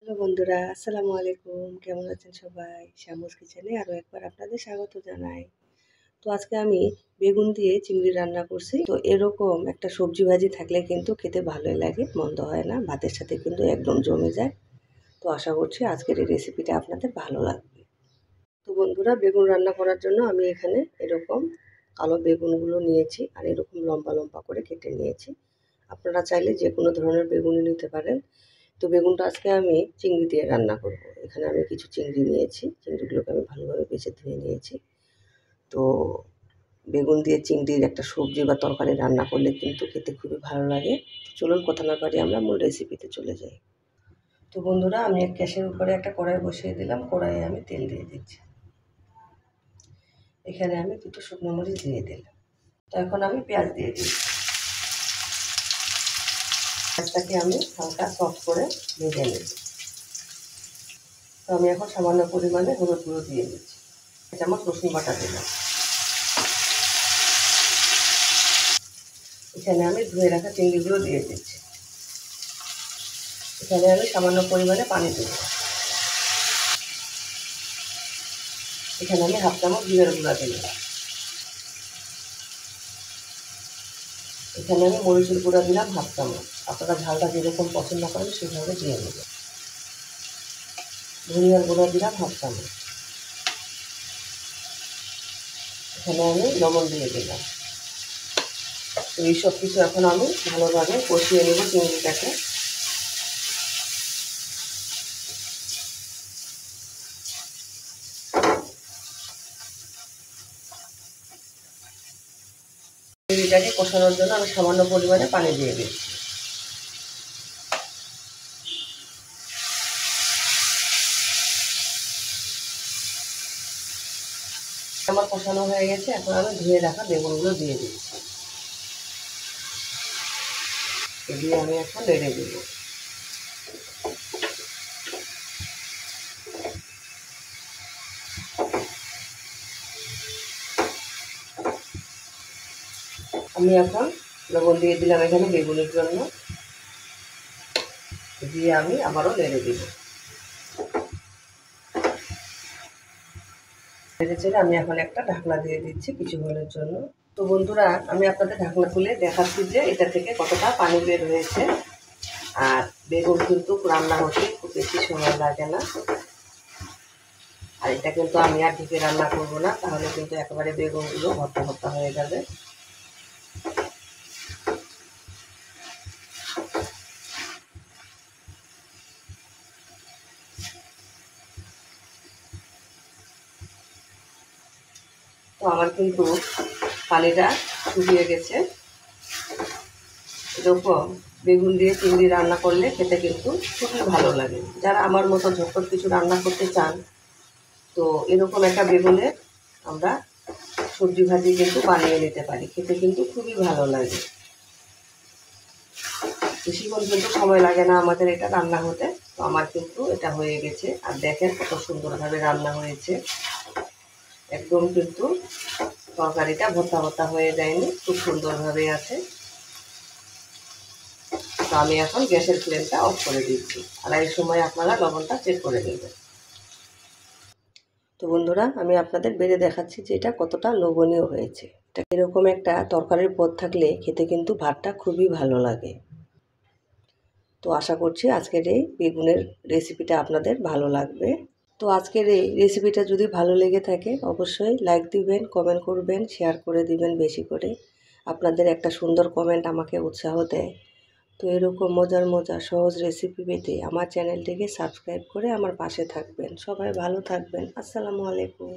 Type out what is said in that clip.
Hello বন্ধুরা, আসসালামু আলাইকুম। কেমন আছেন সবাই? শামুস কিচেনে আরও একবার আপনাদের স্বাগত জানাই। তো আজকে আমি বেগুন দিয়ে চিংড়ি রান্না করছি। তো এরকম একটা সবজি ভাজি থাকলে কিন্তু খেতে ভালোই লাগে, মন্দ হয় না। ভাতের সাথে কিন্তু একদম জমে যায়। তো আশা করছি আজকের এই রেসিপিটা আপনাদের ভালো লাগবে। তো বন্ধুরা, বেগুন রান্না করার জন্য আমি এখানে এরকম কালো বেগুনগুলো নিয়েছি আর এরকম লম্বা লম্বা করে কেটে নিয়েছি। আপনারা চাইলে যে কোনো ধরনের বেগুনই নিতে পারেন। তো বেগুনটা আজকে আমি চিংড়ি দিয়ে রান্না করব। এখানে আমি কিছু চিংড়ি নিয়েছি, চিংড়িগুলোকে আমি ভালোভাবে বেছে ধুয়ে নিয়েছি। তো বেগুন দিয়ে চিংড়ির একটা সবজি বা তরকারি রান্না করলে কিন্তু খেতে খুবই ভালো লাগে। চলুন কথা না বাড়িয়ে আমরা মূল রেসিপিতে চলে যাই। তো বন্ধুরা, আমি গ্যাসের উপরে একটা কড়াই বসিয়ে দিলাম। কড়াইয়ে আমি তেল দিয়ে দিচ্ছি। এখানে আমি দুটো শুকনো মরিচ দিয়ে দিলাম। তো এখন আমি পেঁয়াজ দিয়ে দিই। পেঁয়াজটাকে আমি হালকা সফট করে ভেজে নেব। তো আমি এখন সামান্য পরিমাণে হলুদ গুঁড়ো দিয়ে দিচ্ছি। 1 চামচ রসুন বাটা দিলাম। এখানে আমি ধুয়ে রাখা চিংড়িগুলো দিয়ে দিচ্ছি। এখানে আমি সামান্য পরিমাণে পানি দেব। এখানে আমি 1/2 চামচ জিরার গুঁড়া দিলাম। এখানে আমি মরিচের গুঁড়া দিলাম 1/2 চামচ। আপনারা ঝালটা যেরকম পছন্দ করেন সেভাবে দিয়ে নেবেন। ধনিয়ার গুঁড়া দিলাম 1/2 চামচ। এখানে আমি লবণ দিয়ে দিলাম। তো এই সব কিছু এখন আমি ভালোভাবে কষিয়ে নেব চিংড়িটাকে। চিংড়িটাকে কষানোর জন্য আমি সামান্য পরিমাণে পানি দিয়ে দিচ্ছি। আমার কষানো হয়ে গেছে, এখন আমি ধুয়ে রাখা বেগুনগুলো দিয়ে দিচ্ছি। দিয়ে আমি এখন নেড়ে দেব। আমি এখন লবণ দিয়ে দিলাম এখানে বেগুনের জন্য। দিয়ে আমি আবারও নেড়ে দিব। নেড়ে চেড়ে আমি এখন একটা ঢাকনা দিয়ে দিচ্ছি কিছুক্ষণের জন্য। তো বন্ধুরা, আমি আপনাদের ঢাকনা খুলে দেখাচ্ছি যে এটা থেকে কতটা পানি বের হয়েছে। আর বেগুন কিন্তু রান্না হতে খুব বেশি সময় লাগে না। আর এটা কিন্তু আমি আর ঢেকে রান্না করব না, তাহলে কিন্তু একেবারে বেগুনগুলো ভর্তা ভর্তা হয়ে যাবে। তো আমার কিন্তু পানিটা শুকিয়ে গেছে। এরকম বেগুন দিয়ে চিংড়ি রান্না করলে খেতে কিন্তু খুবই ভালো লাগে। যারা আমার মতো ঝটপট কিছু রান্না করতে চান, তো এরকম একটা বেগুনের আমরা সবজি ভাজি কিন্তু বানিয়ে নিতে পারি। খেতে কিন্তু খুবই ভালো লাগে। বেশিক্ষণ কিন্তু সময় লাগে না আমাদের এটা রান্না হতে। তো আমার কিন্তু এটা হয়ে গেছে। আর দেখেন কত সুন্দরভাবে রান্না হয়েছে। একদম কিন্তু তরকারিটা ভর্তা ভর্তা হয়ে যায়নি, খুব সুন্দরভাবে আছে। তো আমি এখন গ্যাসের ফ্লেমটা অফ করে দিচ্ছি। আর এই সময় আপনারা লবণটা চেক করে দেবেন। তো বন্ধুরা, আমি আপনাদের বেড়ে দেখাচ্ছি যে এটা কতটা লোভনীয় হয়েছে। এটা এরকম একটা তরকারির পদ থাকলে খেতে কিন্তু ভাতটা খুবই ভালো লাগে। তো আশা করছি আজকের এই বেগুনের রেসিপিটা আপনাদের ভালো লাগবে। তো আজকের এই রেসিপিটা যদি ভালো লেগে থাকে অবশ্যই লাইক দিবেন, কমেন্ট করবেন, শেয়ার করে দিবেন বেশি করে। আপনাদের একটা সুন্দর কমেন্ট আমাকে উৎসাহ দেয়। তো এরকম মজার মজার সহজ রেসিপি পেতে আমার চ্যানেলটিকে সাবস্ক্রাইব করে আমার পাশে থাকবেন। সবাই ভালো থাকবেন। আসসালামু আলাইকুম।